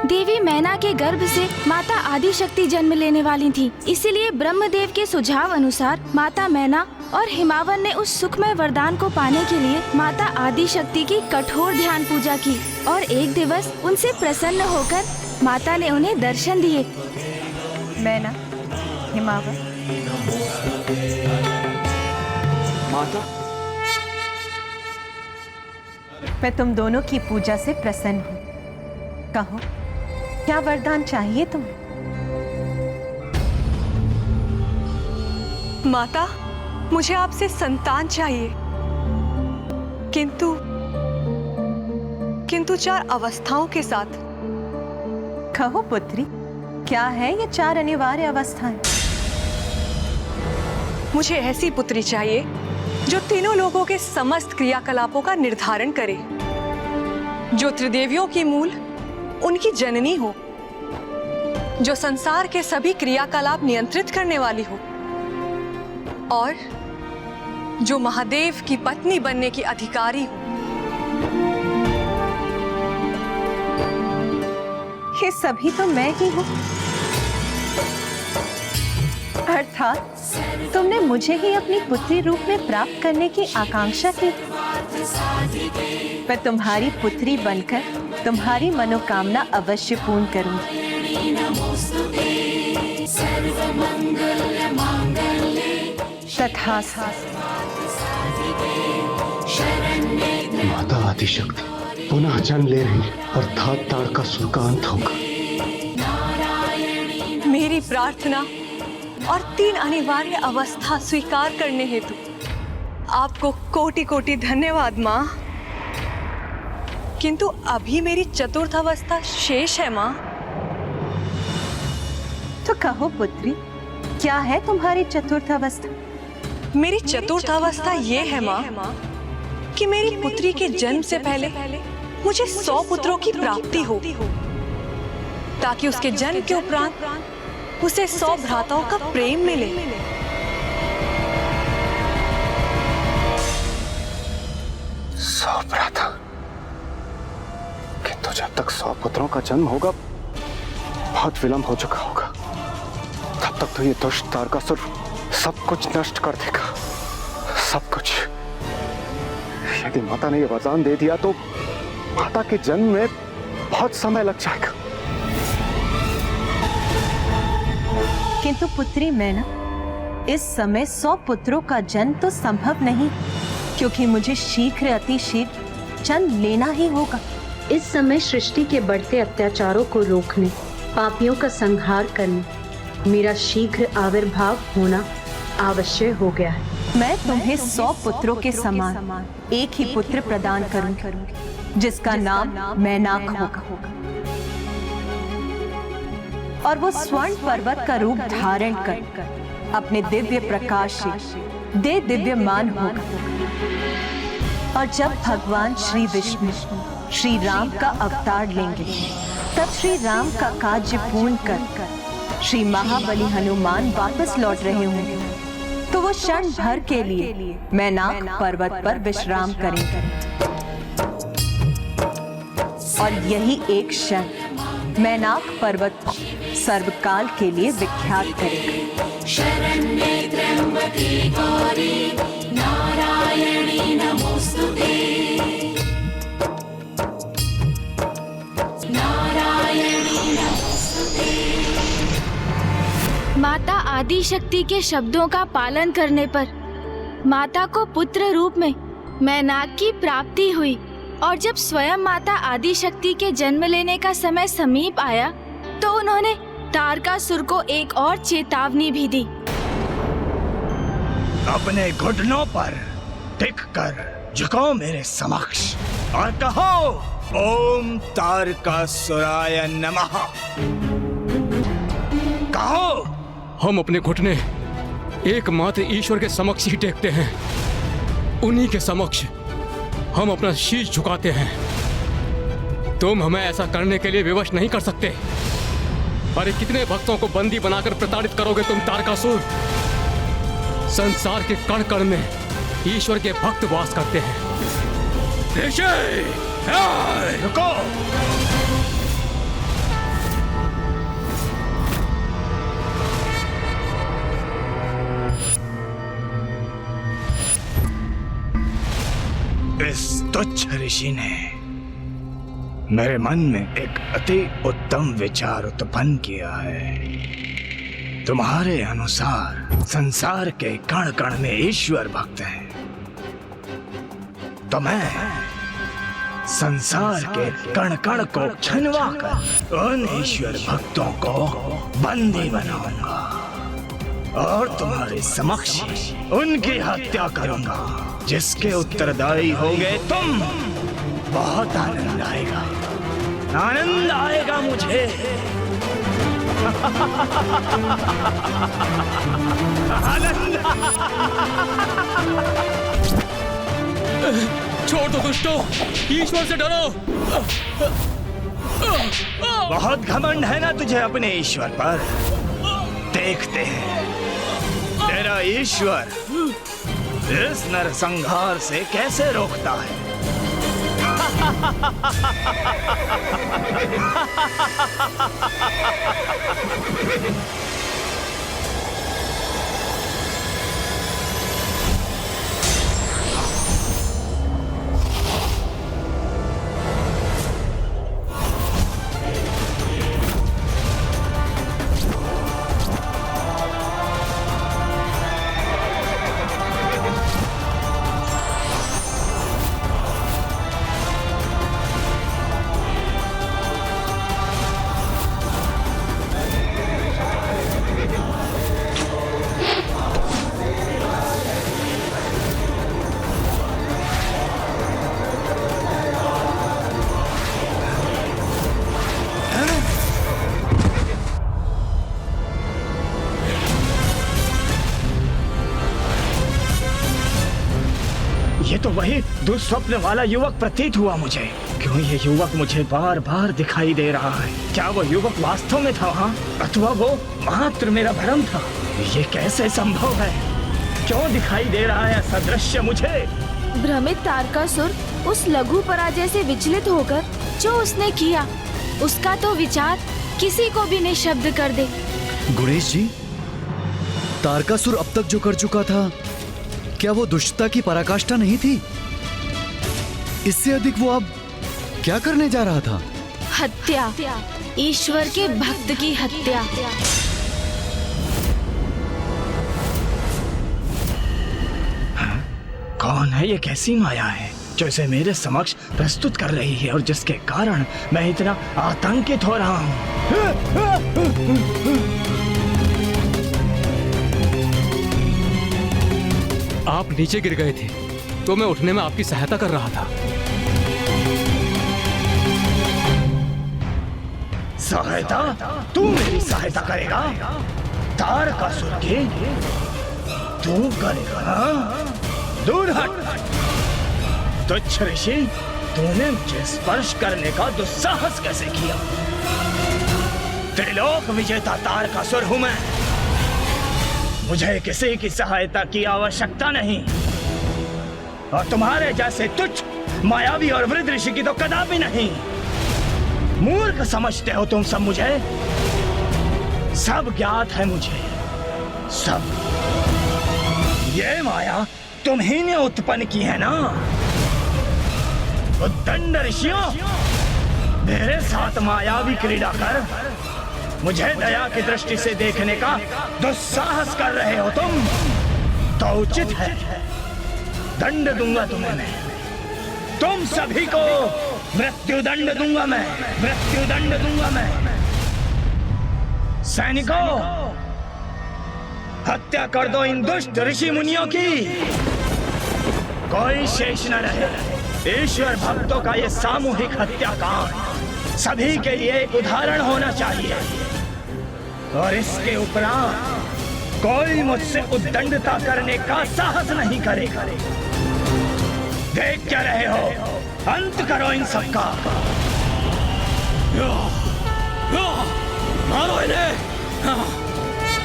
देवी मैना के गर्भ से माता आदिशक्ति जन्म लेने वाली थी। इसीलिए ब्रह्मदेव के सुझाव अनुसार माता मैना और हिमावन ने उस सुखमय वरदान को पाने के लिए माता आदिशक्ति की कठोर ध्यान पूजा की और एक दिवस उनसे प्रसन्न होकर माता ने उन्हें दर्शन दिए। मैना, हिमावन, माता, मैं तुम दोनों की पूजा से प्रसन्न हूँ। कहो, क्या वरदान चाहिए तुम्हें? माता, मुझे आपसे संतान चाहिए, किंतु 4 अवस्थाओं के साथ। कहो पुत्री, क्या है ये 4 अनिवार्य अवस्थाएं? मुझे ऐसी पुत्री चाहिए जो तीनों लोगों के समस्त क्रियाकलापों का निर्धारण करे, जो त्रिदेवियों की मूल उनकी जननी हो, जो संसार के सभी क्रियाकलाप नियंत्रित करने वाली हो और जो महादेव की पत्नी बनने की अधिकारी हो। ये सभी तो मैं ही हूँ। अर्थात तुमने मुझे ही अपनी पुत्री रूप में प्राप्त करने की आकांक्षा की। मैं तुम्हारी पुत्री बनकर तुम्हारी मनोकामना अवश्य पूर्ण करूंगी। तथास्तु। माता आदिशक्ति पुनः जन्म ले रही है, अर्थात तारकासुर का अंत होगा। मेरी प्रार्थना और 3 अनिवार्य अवस्था स्वीकार करने हेतु आपको कोटि कोटि धन्यवाद माँ। किंतु अभी मेरी 4th अवस्था शेष है माँ। तो कहो पुत्री, क्या है तुम्हारी 4th अवस्था? मेरी 4th अवस्था ये है माँ कि मेरी पुत्री के जन्म से पहले मुझे 100 पुत्रों की प्राप्ति हो, ताकि उसके जन्म के उपरांत उसे 100 भ्राताओं का प्रेम मिले। सौ भ्राता, किंतु जब तक 100 पुत्रों का जन्म होगा बहुत विलंब हो चुका होगा। तब तक तो ये दुष्ट तारकासुर सब कुछ नष्ट कर देगा, सब कुछ। यदि माता ने ये वरदान दे दिया तो माता के जन्म में बहुत समय लग जाएगा। किंतु पुत्री मैना, इस समय 100 पुत्रों का जन्म तो संभव नहीं, क्योंकि मुझे शीघ्र अति शीघ्र जन्म लेना ही होगा। इस समय सृष्टि के बढ़ते अत्याचारों को रोकने, पापियों का संहार करने मेरा शीघ्र आविर्भाव होना आवश्यक हो गया है। मैं तुम्हें 100 पुत्रों के समान एक ही पुत्र प्रदान करूंगी, जिसका नाम मैनाक होगा, और वो स्वर्ण पर्वत का रूप धारण कर अपने दिव्य प्रकाश से दिव्यमान होगा। और जब भगवान श्री विष्णु श्री राम का अवतार लेंगे, तब श्री राम का कार्य पूर्ण कर श्री महाबली हनुमान वापस लौट रहे होंगे, तो वो क्षण भर के लिए मैनाक पर्वत पर विश्राम करेंगे। और यही एक क्षण मैनाक पर्वत को सर्वकाल के लिए विख्यात करेगा। शरण्ये त्र्यंबके गौरी नारायणी नमोस्तुते। नारायणी नमोस्तुते। माता आदिशक्ति के शब्दों का पालन करने पर माता को पुत्र रूप में मैनाक की प्राप्ति हुई, और जब स्वयं माता आदिशक्ति के जन्म लेने का समय समीप आया तो उन्होंने तारकासुर को एक और चेतावनी भी दी। अपने घुटनों पर टिक कर झुको मेरे समक्ष और कहो, ओम तारकासुराय नमः। कहो। हम अपने घुटने एकमात्र ईश्वर के समक्ष ही टेकते हैं, उन्हीं के समक्ष हम अपना शीश झुकाते हैं। तुम हमें ऐसा करने के लिए विवश नहीं कर सकते। अरे कितने भक्तों को बंदी बनाकर प्रताड़ित करोगे तुम तारकासुर? संसार के कण कण में ईश्वर के भक्त वास करते हैं। रुको। तुच्छ ऋषि ने मेरे मन में एक अति उत्तम विचार उत्पन्न किया है। तुम्हारे अनुसार संसार के कण कण में ईश्वर भक्त हैं, तो मैं संसार के कण कण को छनवा कर उन ईश्वर भक्तों को बंदी बनाऊंगा और तुम्हारे समक्ष उनकी हत्या करूंगा, जिसके उत्तरदायी होगे तुम। बहुत आनंद आएगा मुझे। आनंद। छोड़ दो दुष्टों, ईश्वर से डरो। बहुत घमंड है ना तुझे अपने ईश्वर पर। देखते हैं तेरा ईश्वर इस नरसंहार से कैसे रोकता है। ये तो वही दुस्वप्न वाला युवक प्रतीत हुआ मुझे। क्यों ये युवक मुझे बार बार दिखाई दे रहा है? क्या वो युवक वास्तव में था वहाँ, अथवा वो मात्र मेरा भ्रम था? ये कैसे संभव है? क्यों दिखाई दे रहा है ऐसा दृश्य मुझे? भ्रमित तारकासुर उस लघु पराजय से विचलित होकर जो उसने किया, उसका तो विचार किसी को भी निःशब्द कर दे। गुणेश जी, तारकासुर अब तक जो कर चुका था, क्या वो दुष्टता की पराकाष्ठा नहीं थी? इससे अधिक वो अब क्या करने जा रहा था? हत्या, ईश्वर के भक्त की हत्या। कौन है ये? कैसी माया है जो इसे मेरे समक्ष प्रस्तुत कर रही है और जिसके कारण मैं इतना आतंकित हो रहा हूँ? आप नीचे गिर गए थे तो मैं उठने में आपकी सहायता कर रहा था। सहायता? तू मेरी सहायता करेगा? तारकासुर की तू करेगा? दूर हट तुच्छ ऋषि, तूने मुझे स्पर्श करने का दुस्साहस कैसे किया? त्रिलोक विजेता तारकासुर हूं मैं। मुझे किसी की सहायता की आवश्यकता नहीं, और तुम्हारे जैसे तुच्छ मायावी और वृद्ध ऋषि की तो कदापि नहीं। मूर्ख समझते हो तुम सब मुझे। सब ज्ञात है मुझे, सब। ये माया तुम्ही ने उत्पन्न की है ना? उद्दंड ऋषियों, मेरे साथ मायावी क्रीड़ा कर मुझे दया की दृष्टि से देखने का दुस्साहस कर रहे हो तुम, तो उचित है दंड दूंगा तुम्हें मैं। तुम सभी को मृत्यु दंड दूंगा मैं, मृत्यु दंड दूंगा मैं। सैनिकों, हत्या कर दो इन दुष्ट ऋषि मुनियों की, कोई शेष न रहे। ईश्वर भक्तों का ये सामूहिक हत्याकांड सभी के लिए एक उदाहरण होना चाहिए, और इसके उपरांत कोई मुझसे उद्दंडता करने का साहस नहीं करेगा। देख क्या रहे हो? अंत करो इन सबका। मारो इन्हें,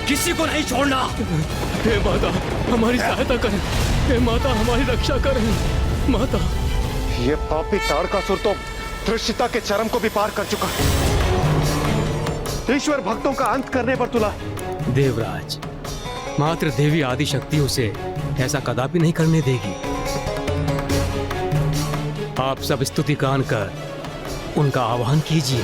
किसी को नहीं छोड़ना। हे माता, हमारी सहायता करें। हे माता, हमारी रक्षा करें। माता, ये पापी तारकासुर तो धृष्टता के चरम को भी पार कर चुका है। ईश्वर भक्तों का अंत करने पर तुला। देवराज, मात्र देवी आदि शक्ति उसे ऐसा कदापि नहीं करने देगी। आप सब स्तुति गान कर उनका आह्वान कीजिए।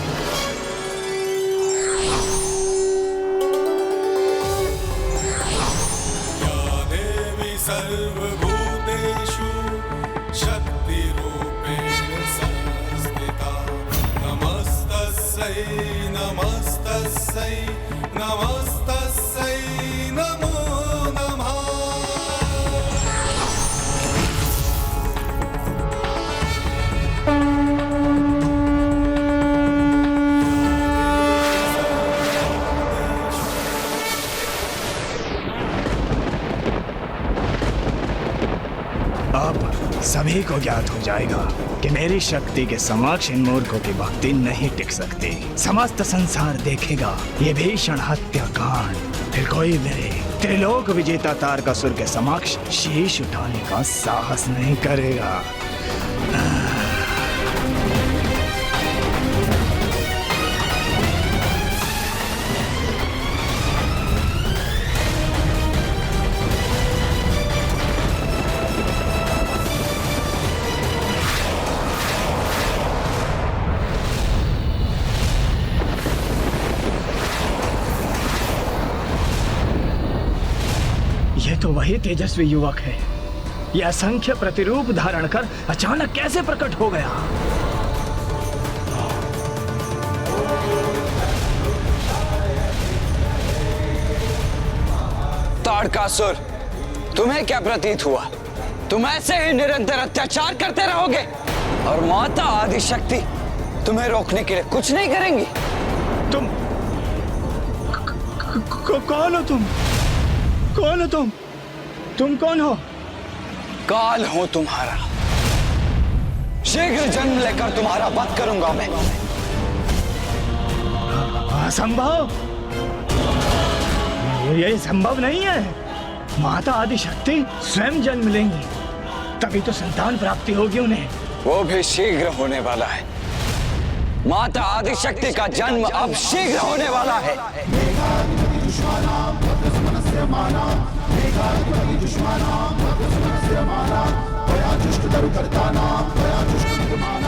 सर्वभूतेषु शक्तिरूपेण संस्थिता नमस्तस्यै नमस्तस्यै नमस्तस्यै नमो नमः। सभी को ज्ञात हो जाएगा कि मेरी शक्ति के समक्ष इन मूर्खों की भक्ति नहीं टिक सकती। समस्त संसार देखेगा ये भीषण हत्याकांड। फिर कोई मेरे त्रिलोक विजेता तारकासुर के समक्ष शीश उठाने का साहस नहीं करेगा। ये तो वही तेजस्वी युवक है। यह असंख्य प्रतिरूप धारण कर अचानक कैसे प्रकट हो गया? तारकासुर, तुम्हें क्या प्रतीत हुआ? तुम ऐसे ही निरंतर अत्याचार करते रहोगे और माता आदिशक्ति तुम्हें रोकने के लिए कुछ नहीं करेंगी? तुम कौन हो? कौन हो तुम? तुम कौन हो? काल हूं तुम्हारा। शीघ्र जन्म लेकर तुम्हारा वध करूंगा मैं। असंभव, ये संभव नहीं है। माता आदिशक्ति स्वयं जन्म लेंगी, तभी तो संतान प्राप्ति होगी उन्हें। वो भी शीघ्र होने वाला है। माता आदिशक्ति का जन्म अब शीघ्र होने वाला है।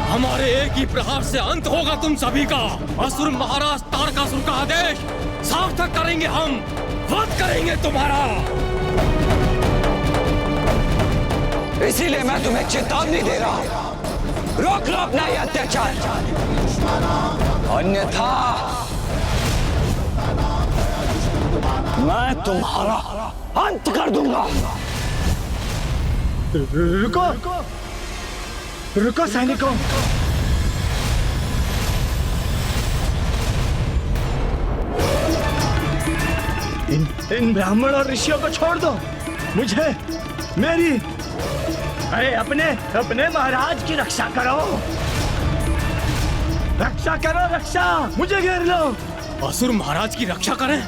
हमारे एक ही प्रहार से अंत होगा तुम सभी का। असुर महाराज तारकासुर का आदेश सार्थक करेंगे हम, वध करेंगे तुम्हारा। इसीलिए मैं तुम्हें चेतावनी दे रहा हूं, रोक लो अपना ये अत्याचार, अन्यथा मैं तुम्हारा अंत कर दूंगा। रुको सैनिकों। इन ब्राह्मण और ऋषियों को छोड़ दो। मुझे मेरी अपने महाराज की रक्षा करो। रक्षा करो, रक्षा। मुझे घेर लो। असुर महाराज की रक्षा करें,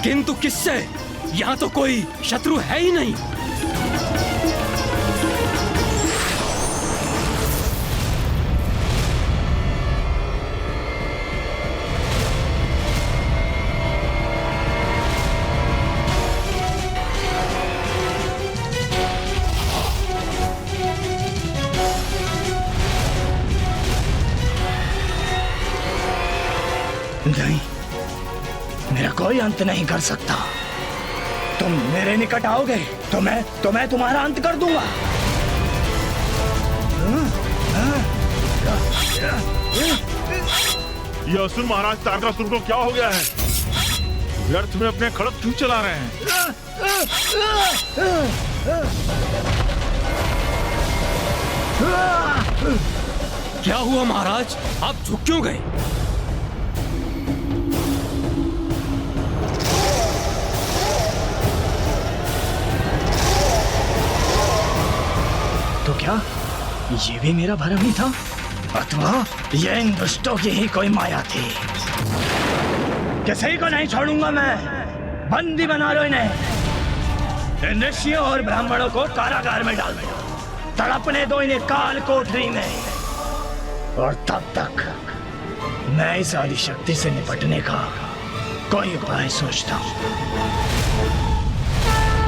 किंतु किससे? यहाँ तो कोई शत्रु है ही नहीं। नहीं, मेरा कोई अंत नहीं कर सकता। तुम मेरे निकट आओगे तो मैं तुम्हारा अंत कर दूंगा। ये असुर महाराज तारकासुर को क्या हो गया है? व्यर्थ में अपने खड़ग क्यों चला रहे हैं? क्या हुआ महाराज, आप झुक क्यों गए? तो क्या ये भी मेरा भ्रम ही था, अथवा ये इन दुष्टों की ही कोई माया थी? किसी को नहीं छोड़ूंगा मैं। बंदी बना लो इन्हें। इन ऋषियों और ब्राह्मणों को कारागार में डाल दो, तड़पने दो इन्हें काल कोठरी में। और तब तक मैं इस आदिशक्ति से निपटने का कोई उपाय सोचता हूँ।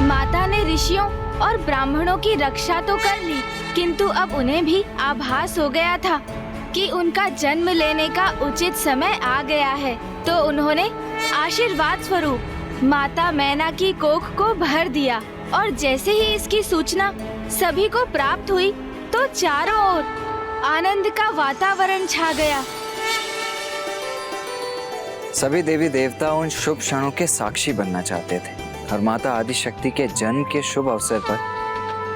माता ने ऋषियों और ब्राह्मणों की रक्षा तो कर ली, किंतु अब उन्हें भी आभास हो गया था कि उनका जन्म लेने का उचित समय आ गया है। तो उन्होंने आशीर्वाद स्वरूप माता मैना की कोख को भर दिया और जैसे ही इसकी सूचना सभी को प्राप्त हुई तो चारों ओर आनंद का वातावरण छा गया। सभी देवी देवता उन शुभ क्षणों के साक्षी बनना चाहते थे और माता आदिशक्ति के जन्म के शुभ अवसर पर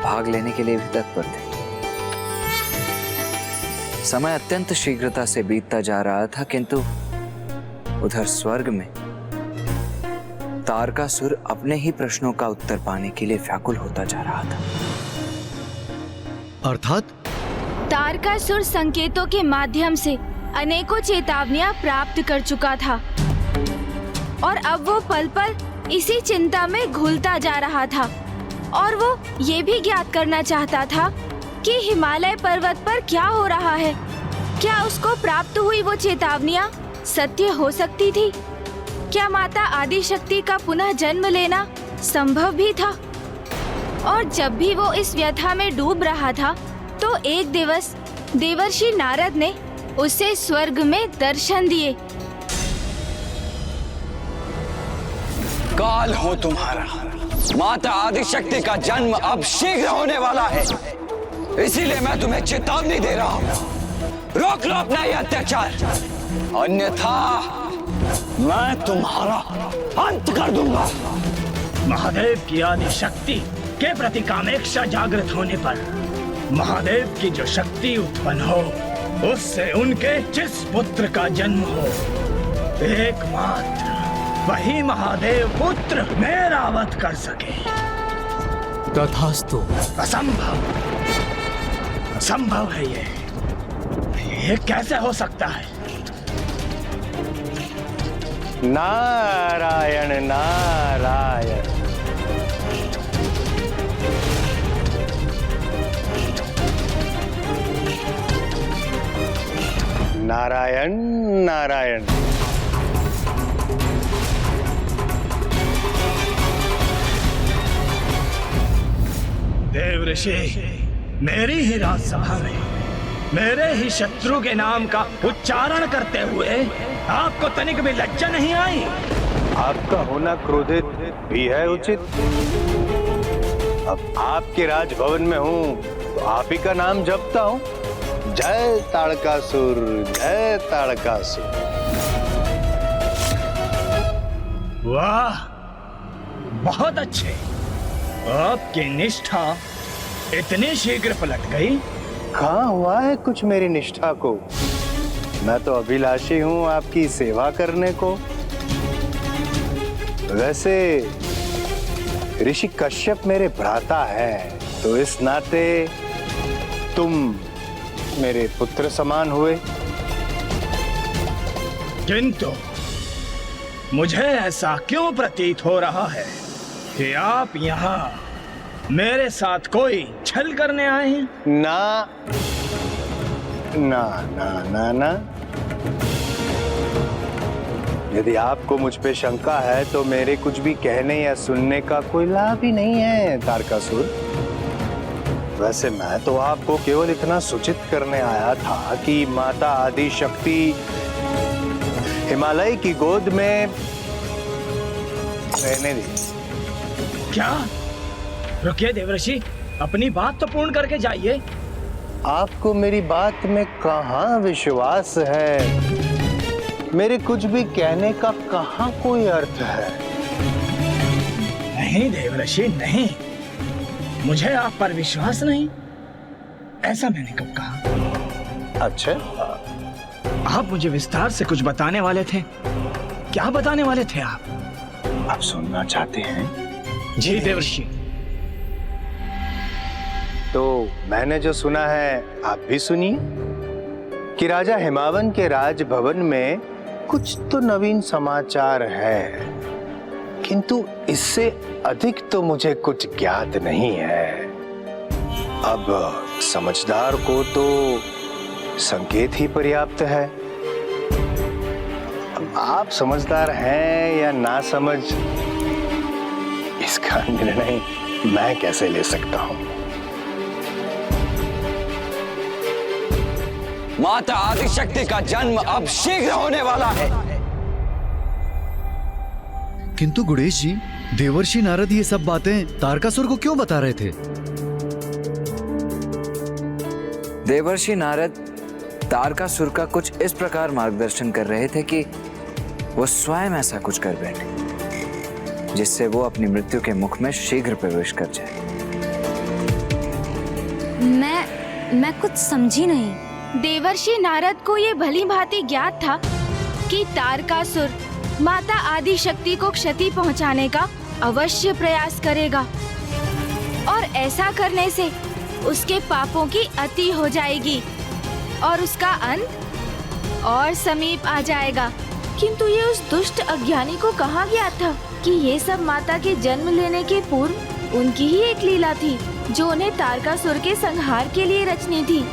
भाग लेने के लिए भी तत्पर थे। समय अत्यंत शीघ्रता से बीतता जा रहा था, किंतु उधर स्वर्ग में तारकासुर अपने ही प्रश्नों का उत्तर पाने के लिए व्याकुल होता जा रहा था। अर्थात तारकासुर संकेतों के माध्यम से अनेकों चेतावनियां प्राप्त कर चुका था और अब वो पल पल इसी चिंता में घुलता जा रहा था और वो ये भी ज्ञात करना चाहता था कि हिमालय पर्वत पर क्या हो रहा है। क्या उसको प्राप्त हुई वो चेतावनियां सत्य हो सकती थी? क्या माता आदिशक्ति का पुनः जन्म लेना संभव भी था? और जब भी वो इस व्यथा में डूब रहा था तो एक दिवस देवर्षि नारद ने उसे स्वर्ग में दर्शन दिए। काल हो तुम्हारा, माता आदिशक्ति का जन्म अब शीघ्र होने वाला है, इसीलिए मैं तुम्हें चेतावनी दे रहा हूँ। रोक लो अपना ये अत्याचार, अन्यथा मैं तुम्हारा अंत कर दूंगा। महादेव की आदिशक्ति के प्रति कामेक्षा जागृत होने पर महादेव की जो शक्ति उत्पन्न हो, उससे उनके जिस पुत्र का जन्म हो, एकमात्र वही महादेव पुत्र मेरा वध कर सके। तथास्तु। असंभव, असंभव है ये कैसे हो सकता है? नारायण नारायण। नारायण नारायण। देव ऋषि, मेरी ही राजसभा में मेरे ही शत्रु के नाम का उच्चारण करते हुए आपको तनिक भी लज्जा नहीं आई? आपका होना क्रोधित भी है उचित। अब आपके राजभवन में हूँ तो आप ही का नाम जपता हूँ। जय ताड़कासुर, जय ताड़कासुर। वाह, बहुत अच्छे। आपकी निष्ठा इतनी शीघ्र पलट गई। कहाँ हुआ है कुछ मेरी निष्ठा को? मैं तो अभिलाषी हूँ आपकी सेवा करने को। वैसे ऋषि कश्यप मेरे भ्राता है, तो इस नाते तुम मेरे पुत्र समान हुए। किंतु मुझे ऐसा क्यों प्रतीत हो रहा है कि आप यहाँ मेरे साथ कोई छल करने आए हैं? ना ना ना ना ना। यदि आपको मुझ पे शंका है तो मेरे कुछ भी कहने या सुनने का कोई लाभ ही नहीं है तारकासुर। वैसे मैं तो आपको केवल इतना सूचित करने आया था कि माता आदिशक्ति हिमालय की गोद में रहने दी। क्या? रुकिए देवर्षि, अपनी बात तो पूर्ण करके जाइए। आपको मेरी बात में कहाँ विश्वास है? मेरे कुछ भी कहने का कहाँ कोई अर्थ है? नहीं देवर्षि, नहीं, मुझे आप पर विश्वास नहीं। ऐसा मैंने कब कहा? अच्छा, आप मुझे विस्तार से कुछ बताने वाले थे। क्या बताने वाले थे आप? आप सुनना चाहते हैं? जी देवर्षि। तो मैंने जो सुना है आप भी सुनिए कि राजा हिमावन के राजभवन में कुछ तो नवीन समाचार है, किंतु इससे अधिक तो मुझे कुछ ज्ञात नहीं है। अब समझदार को तो संकेत ही पर्याप्त है। अब आप समझदार हैं या ना समझ, इसका निर्णय मैं कैसे ले सकता हूं? माता आदिशक्ति का जन्म अब शीघ्र होने वाला है। किंतु गुणेश जी, देवर्षि नारद ये सब बातें तारकासुर को क्यों बता रहे थे? देवर्षि नारद तारकासुर का कुछ इस प्रकार मार्गदर्शन कर रहे थे कि वो स्वयं ऐसा कुछ कर बैठे जिससे वो अपनी मृत्यु के मुख में शीघ्र प्रवेश कर जाए। मैं कुछ समझी नहीं। देवर्षि नारद को ये भली भांति ज्ञात था कि तारकासुर माता आदिशक्ति को क्षति पहुंचाने का अवश्य प्रयास करेगा और ऐसा करने से उसके पापों की अति हो जाएगी और उसका अंत और समीप आ जाएगा। किंतु ये उस दुष्ट अज्ञानी को कहाँ ज्ञात था कि ये सब माता के जन्म लेने के पूर्व उनकी ही एक लीला थी जो उन्हें तारकासुर के संहार के लिए रचनी थी।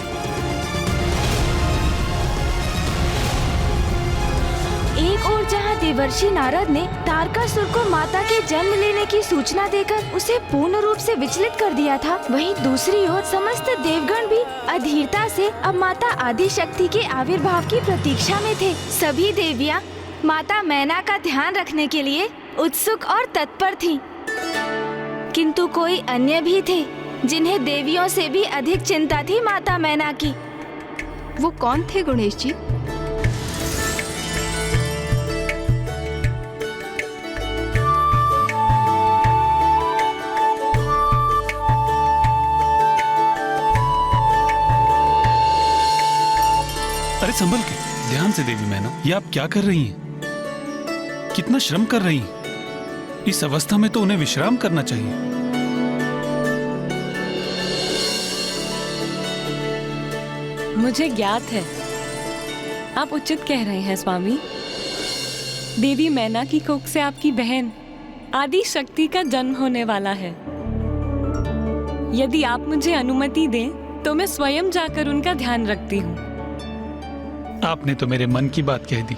एक ओर जहाँ देवर्षि नारद ने तारकासुर को माता के जन्म लेने की सूचना देकर उसे पूर्ण रूप से विचलित कर दिया था, वहीं दूसरी ओर समस्त देवगण भी अधीरता से अब माता आदिशक्ति के आविर्भाव की प्रतीक्षा में थे। सभी देवियाँ माता मैना का ध्यान रखने के लिए उत्सुक और तत्पर थीं। किंतु कोई अन्य भी थे जिन्हें देवियों से भी अधिक चिंता थी माता मैना की। वो कौन थे गणेश जी? अरे संभल के, ध्यान से देवी मैना, ये आप क्या कर रही हैं? कितना श्रम कर रही हैं? इस अवस्था में तो उन्हें विश्राम करना चाहिए। मुझे ज्ञात है, आप उचित कह रहे हैं स्वामी। देवी मैना की कोख से आपकी बहन आदिशक्ति का जन्म होने वाला है। यदि आप मुझे अनुमति दें तो मैं स्वयं जाकर उनका ध्यान रखती हूँ। आपने तो मेरे मन की बात कह दी।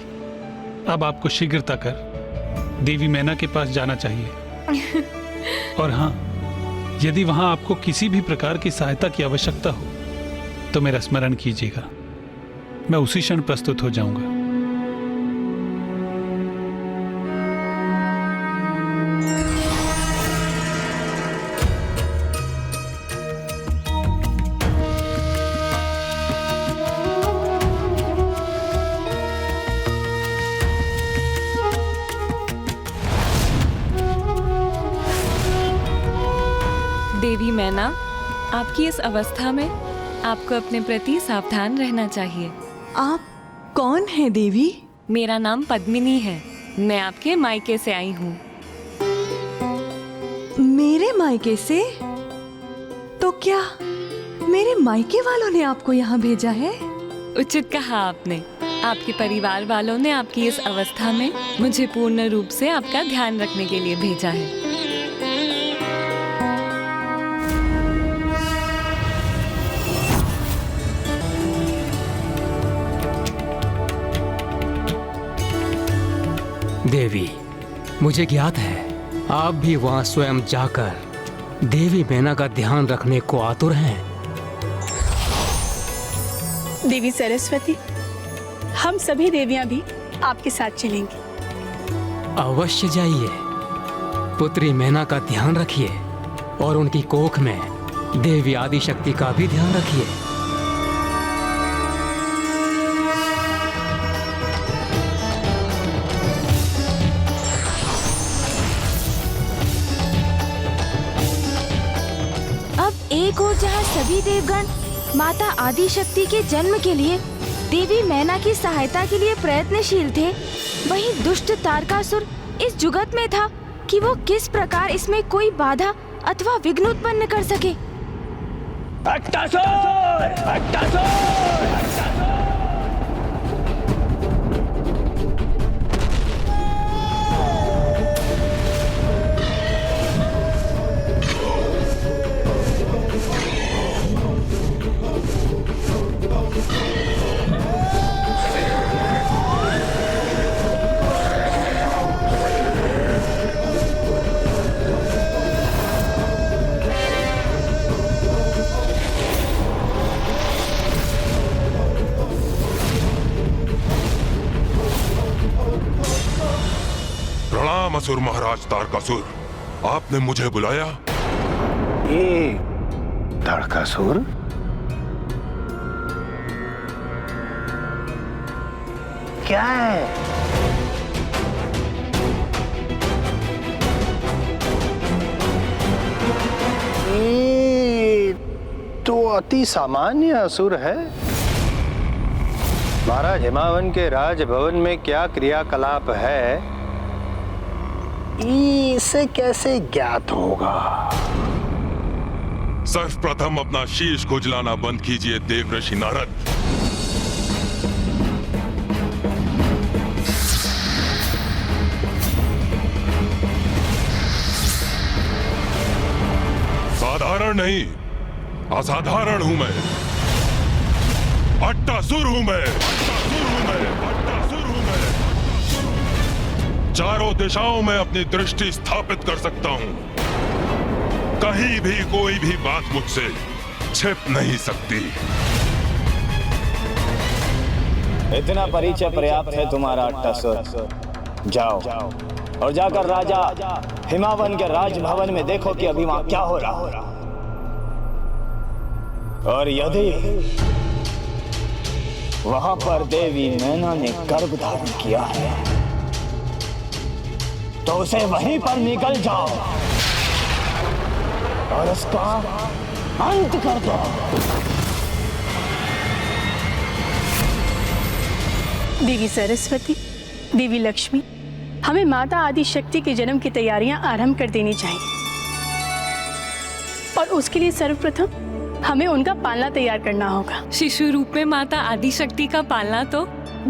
अब आपको शीघ्रता कर देवी मैना के पास जाना चाहिए। और हाँ, यदि वहां आपको किसी भी प्रकार की सहायता की आवश्यकता हो तो मेरा स्मरण कीजिएगा, मैं उसी क्षण प्रस्तुत हो जाऊंगा। देवी मैना, आपकी इस अवस्था में आपको अपने प्रति सावधान रहना चाहिए। आप कौन हैं देवी? मेरा नाम पद्मिनी है। मैं आपके मायके से आई हूँ। मेरे मायके से? तो क्या मेरे मायके वालों ने आपको यहाँ भेजा है? उचित कहा आपने। आपके परिवार वालों ने आपकी इस अवस्था में मुझे पूर्ण रूप से आपका ध्यान रखने के लिए भेजा है। देवी, मुझे ज्ञात है आप भी वहां स्वयं जाकर देवी मैना का ध्यान रखने को आतुर हैं। देवी सरस्वती, हम सभी देवियां भी आपके साथ चलेंगी। अवश्य जाइए। पुत्री मैना का ध्यान रखिए और उनकी कोख में देवी आदिशक्ति का भी ध्यान रखिए। एक और जहाँ सभी देवगण माता आदिशक्ति के जन्म के लिए देवी मैना की सहायता के लिए प्रयत्नशील थे, वहीं दुष्ट तारकासुर इस जुगत में था कि वो किस प्रकार इसमें कोई बाधा अथवा विघ्न उत्पन्न कर सके। प्रणाम असुर महाराज तारकासुर, आपने मुझे बुलाया? ये तारकासुर, क्या है? ये तो अति सामान्य असुर है। महाराज हिमावन के राजभवन में क्या क्रियाकलाप है, इसे कैसे ज्ञात होगा? सर्वप्रथम अपना शीश खुजलाना बंद कीजिए देवऋषि नारद। साधारण नहीं, असाधारण हूं मैं। अट्टासुर हूं मैं, अट्टासुर हूं मैं, अट्टासुर हूं मैं। चारों दिशाओं में अपनी दृष्टि स्थापित कर सकता हूं। कहीं भी कोई भी बात मुझसे छिप नहीं सकती। इतना परिचय पर्याप्त है तुम्हारा अट्टासुर। जाओ और जाकर राजा हिमावन के राजभवन में देखो कि अभी वहां क्या हो रहा। और यदि वहां पर देवी मैना ने गर्भ धारण किया है तो उसे वहीं पर निकल जाओ और उसका अंत कर दो। देवी सरस्वती, देवी लक्ष्मी, हमें माता आदि शक्ति के जन्म की तैयारियां आरंभ कर देनी चाहिए और उसके लिए सर्वप्रथम हमें उनका पालना तैयार करना होगा। शिशु रूप में माता आदि शक्ति का पालना तो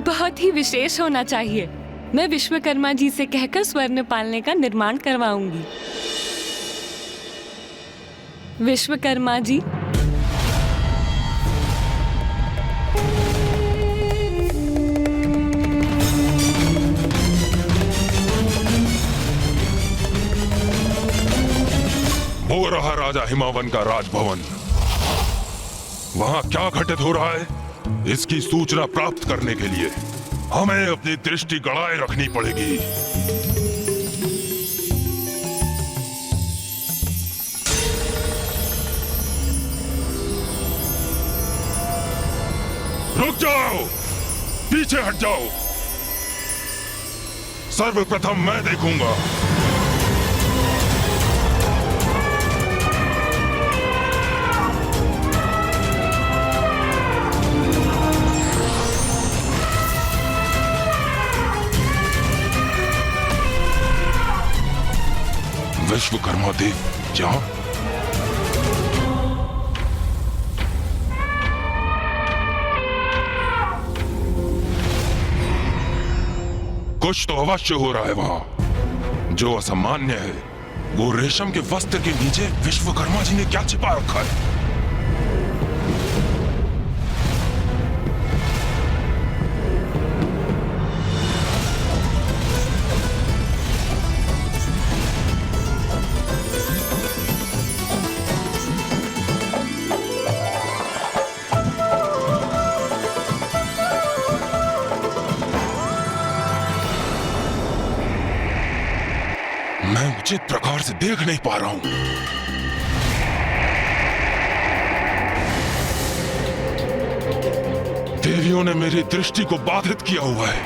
बहुत ही विशेष होना चाहिए। मैं विश्वकर्मा जी से कहकर स्वर्ण पालने का निर्माण करवाऊंगी। विश्वकर्मा जी, हो रहा राजा हिमावन का राजभवन। वहां क्या घटित हो रहा है, इसकी सूचना प्राप्त करने के लिए हमें अपनी दृष्टि गड़ाए रखनी पड़ेगी। रुक जाओ, पीछे हट जाओ। सर्वप्रथम मैं देखूंगा। विश्वकर्मा देव क्या? कुछ तो अवश्य हो रहा है वहां। जो असामान्य है वो रेशम के वस्त्र के नीचे विश्वकर्मा जी ने क्या छिपा रखा है? मैं उचित प्रकार से देख नहीं पा रहा हूं। देवियों ने मेरी दृष्टि को बाधित किया हुआ है।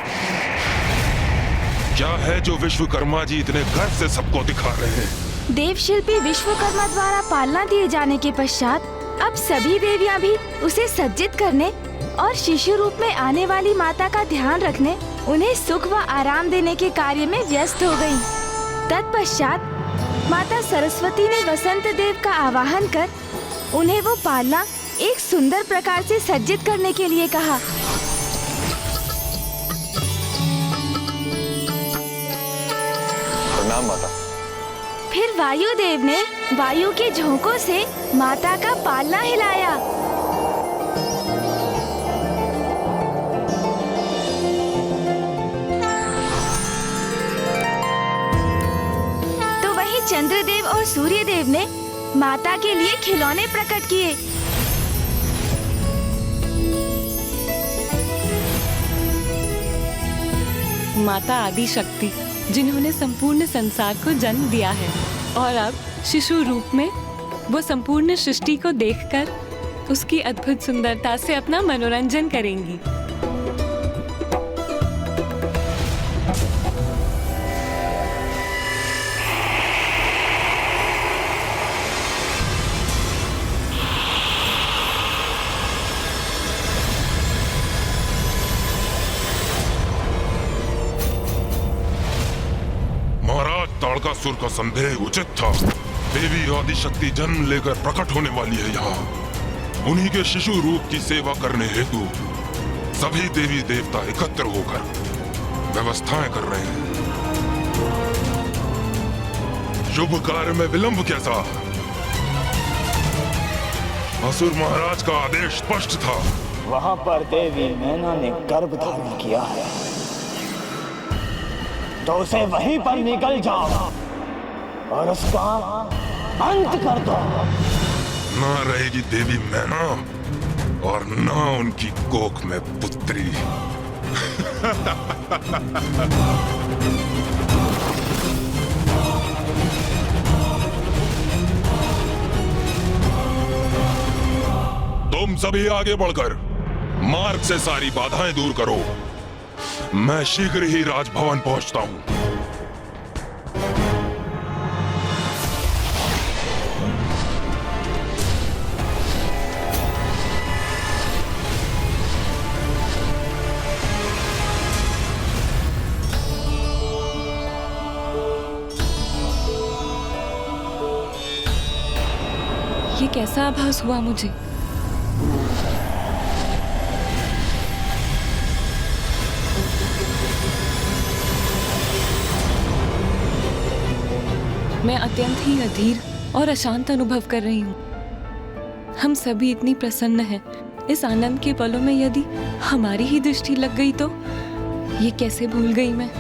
क्या है जो विश्वकर्मा जी इतने गर्व से सबको दिखा रहे हैं? देव शिल्पी विश्वकर्मा द्वारा पालना दिए जाने के पश्चात अब सभी देवियां भी उसे सज्जित करने और शिशु रूप में आने वाली माता का ध्यान रखने, उन्हें सुख व आराम देने के कार्य में व्यस्त हो गयी। तत्पश्चात माता सरस्वती ने वसंत देव का आवाहन कर उन्हें वो पालना एक सुंदर प्रकार से सज्जित करने के लिए कहा। प्रणाम माता। फिर वायुदेव ने वायु के झोंकों से माता का पालना हिलाया। तो वहीं चंद्रदेव और सूर्यदेव ने माता के लिए खिलौने प्रकट किए। माता आदि शक्ति, जिन्होंने संपूर्ण संसार को जन्म दिया है और अब शिशु रूप में वो संपूर्ण सृष्टि को देखकर उसकी अद्भुत सुंदरता से अपना मनोरंजन करेंगी। महाराज ताड़कासुर का संदेह उचित था। देवी आदिशक्ति जन्म लेकर प्रकट होने वाली है यहाँ। उन्हीं के शिशु रूप की सेवा करने हेतु सभी देवी देवता एकत्र होकर व्यवस्थाएं कर रहे हैं। शुभ कार्य में विलंब कैसा? असुर महाराज का आदेश स्पष्ट था। वहां पर देवी मैना ने गर्भ धारण किया है, तो उसे वहीं पर निकल जाओ और उसका अंत कर दो। ना रहेगी देवी मैना और ना उनकी कोख में पुत्री। तुम सभी आगे बढ़कर मार्ग से सारी बाधाएं दूर करो। मैं शीघ्र ही राजभवन पहुंचता हूं। ये कैसा आभास हुआ मुझे? मैं अत्यंत ही अधीर और अशांत अनुभव कर रही हूँ। हम सभी इतनी प्रसन्न हैं। इस आनंद के पलों में यदि हमारी ही दृष्टि लग गई तो ये कैसे भूल गई मैं।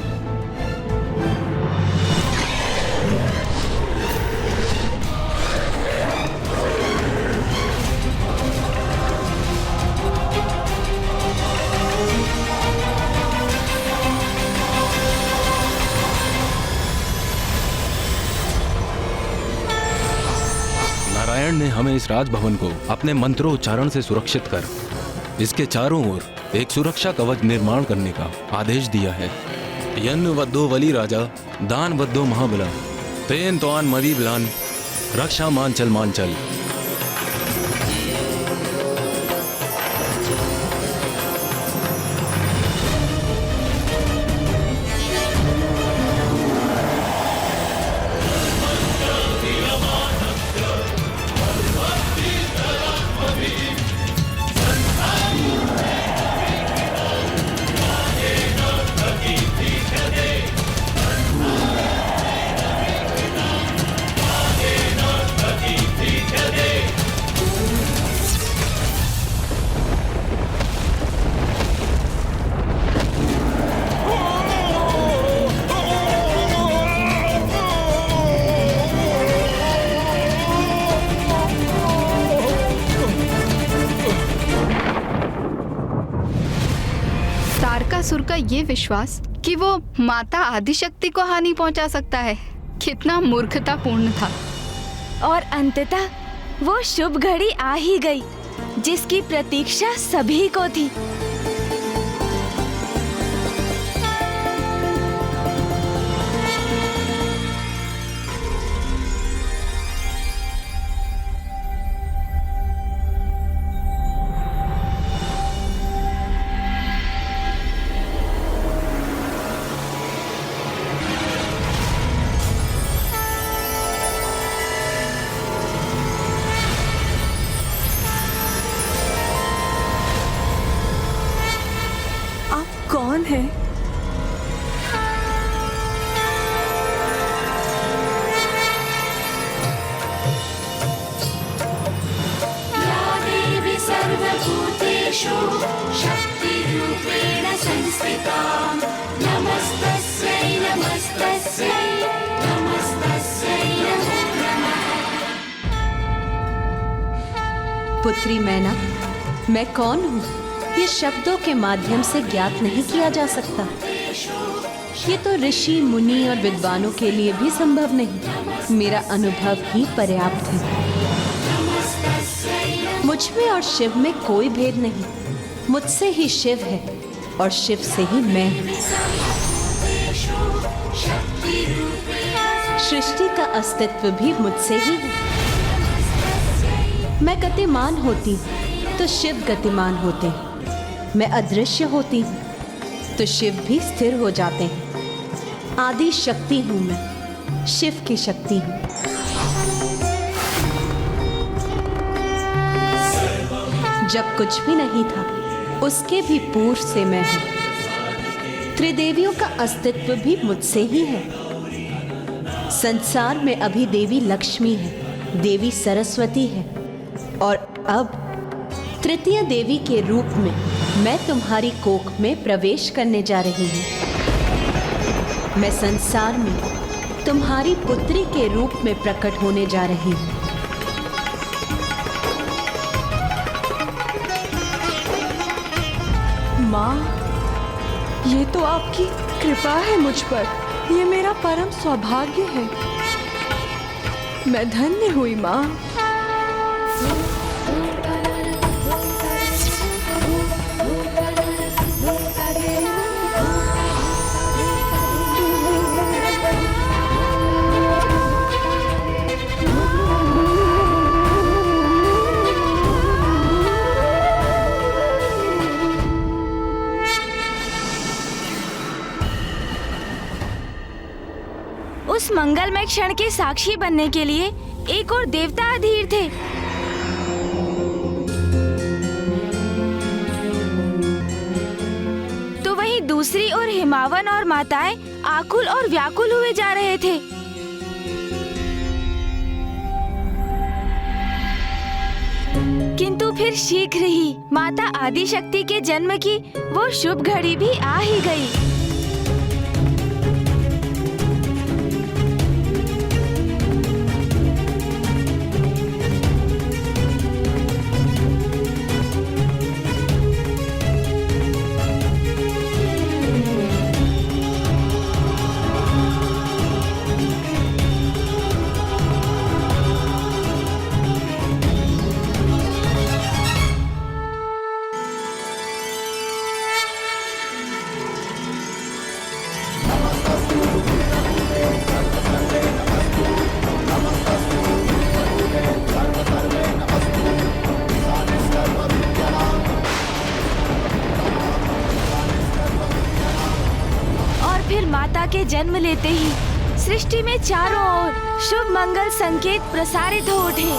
नारायण ने हमें इस राजभवन को अपने मंत्रोच्चारण से सुरक्षित कर इसके चारों ओर एक सुरक्षा कवच निर्माण करने का आदेश दिया है। यन्न वद्दो वली राजा दान वद्दो महाबला तेन तोआन मदी बलान रक्षा मांचल मांचल। तारकासुर का ये विश्वास कि वो माता आदिशक्ति को हानि पहुंचा सकता है, कितना मूर्खतापूर्ण था। और अंततः वो शुभ घड़ी आ ही गई जिसकी प्रतीक्षा सभी को थी। कौन है? या देवी सर्वभूतेषु शक्तिरूपेण संस्थिता नमस्तस्यै नमस्तस्यै नमस्तस्यै नमो नमः। पुत्री मैना, मैं कौन हूँ ये शब्दों के माध्यम से ज्ञात नहीं किया जा सकता। ये तो ऋषि मुनि और विद्वानों के लिए भी संभव नहीं। मेरा अनुभव ही पर्याप्त है। मुझ में और शिव में कोई भेद नहीं। मुझसे ही शिव है और शिव से ही मैं हूँ। सृष्टि का अस्तित्व भी मुझसे ही है। मैं गतिमान होती तो शिव गतिमान होते हैं। मैं अदृश्य होती हूँ तो शिव भी स्थिर हो जाते हैं। आदि शक्ति हूँ मैं, शिव की शक्ति हूँ। जब कुछ भी नहीं था उसके भी पूर्व से मैं हूँ। त्रिदेवियों का अस्तित्व भी मुझसे ही है। संसार में अभी देवी लक्ष्मी है, देवी सरस्वती है और अब तृतीय देवी के रूप में मैं तुम्हारी कोख में प्रवेश करने जा रही हूँ। मैं संसार में तुम्हारी पुत्री के रूप में प्रकट होने जा रही हूँ। माँ, ये तो आपकी कृपा है मुझ पर। ये मेरा परम सौभाग्य है। मैं धन्य हुई माँ। उस मंगलमय क्षण के साक्षी बनने के लिए एक और देवता अधीर थे। तो वहीं दूसरी ओर हिमावन और माताएं आकुल और व्याकुल हुए जा रहे थे। किंतु फिर शीघ्र ही माता आदिशक्ति के जन्म की वो शुभ घड़ी भी आ ही गई। के जन्म लेते ही सृष्टि में चारों ओर शुभ मंगल संकेत प्रसारित हो उठे।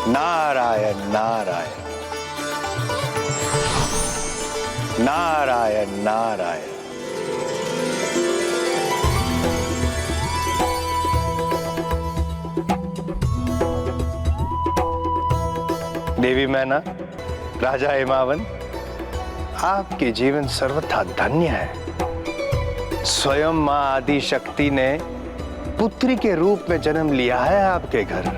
नारायण नारायण नारायण नारायण। देवी मैना, राजा हिमावन, आपके जीवन सर्वथा धन्य है। स्वयं मां आदि शक्ति ने पुत्री के रूप में जन्म लिया है आपके घर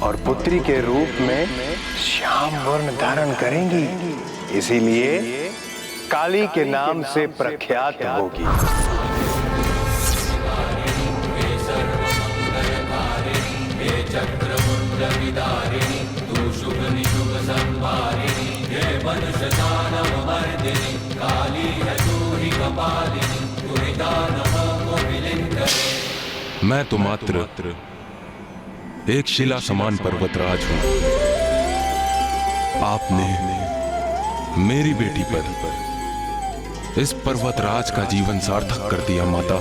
और पुत्री के रूप में श्याम वर्ण धारण करेंगी, इसीलिए काली के नाम से प्रख्यात होगी। मैं तो मात्र एक शिला समान पर्वतराज हूं। आपने मेरी बेटी पर इस पर्वतराज का जीवन सार्थक कर दिया माता।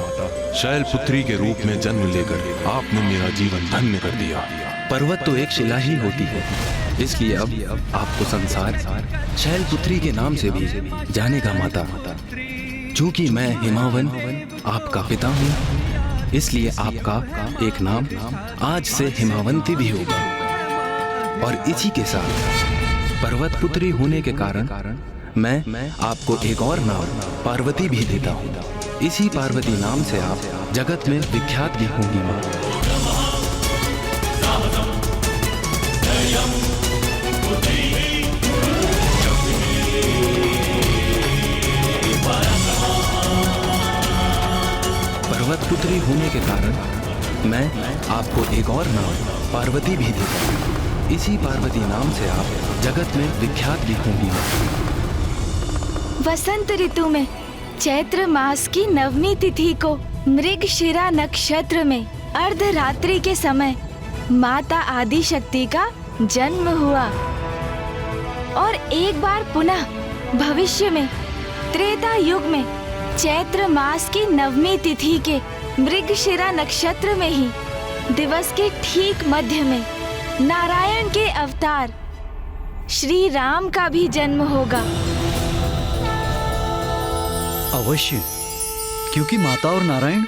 शैलपुत्री के रूप में जन्म लेकर आपने मेरा जीवन धन्य कर दिया। पर्वत तो एक शिला ही होती है, इसलिए अब आपको संसार शैलपुत्री के नाम से भी जानेगा माता। चूंकि मैं हिमावन आपका पिता हूँ, इसलिए आपका एक नाम आज से हिमावंती भी होगा। और इसी के साथ पर्वत पुत्री होने के कारण मैं आपको एक और नाम पार्वती भी देता हूँ। इसी पार्वती नाम से आप जगत में विख्यात भी होंगी माँ। पर्वत पुत्री होने के कारण मैं आपको एक और नाम पार्वती भी देता हूँ। इसी पार्वती नाम से आप जगत में विख्यात भी होंगी। वसंत ऋतु में चैत्र मास की नवमी तिथि को मृगशिरा नक्षत्र में अर्धरात्रि के समय माता आदि शक्ति का जन्म हुआ। और एक बार पुनः भविष्य में त्रेता युग में चैत्र मास की नवमी तिथि के मृगशिरा नक्षत्र में ही दिवस के ठीक मध्य में नारायण के अवतार श्री राम का भी जन्म होगा। अवश्य, क्योंकि माता और नारायण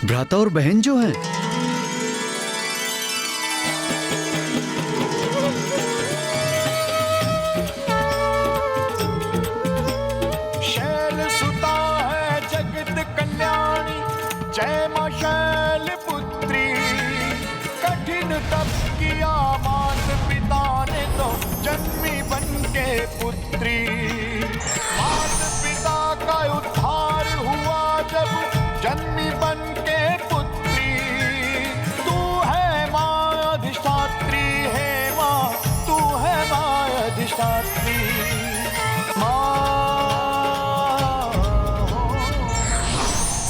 भ्राता और बहन जो हैं। शैल सुता है जगत कल्याणी, जय मां शैल पुत्री। कठिन तप किया मात पिता ने तो जन्मी बन के पुत्री। मात पिता का उद्धार हुआ जब जन्मी बन के पुत्री। तू है मां अधिष्ठात्री, है मां तू है मां अधिष्ठात्री।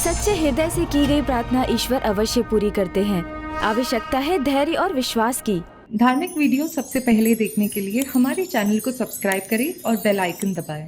सच्चे हृदय से की गई प्रार्थना ईश्वर अवश्य पूरी करते हैं। आवश्यकता है धैर्य और विश्वास की। धार्मिक वीडियो सबसे पहले देखने के लिए हमारे चैनल को सब्सक्राइब करें और बेल आइकन दबाएं।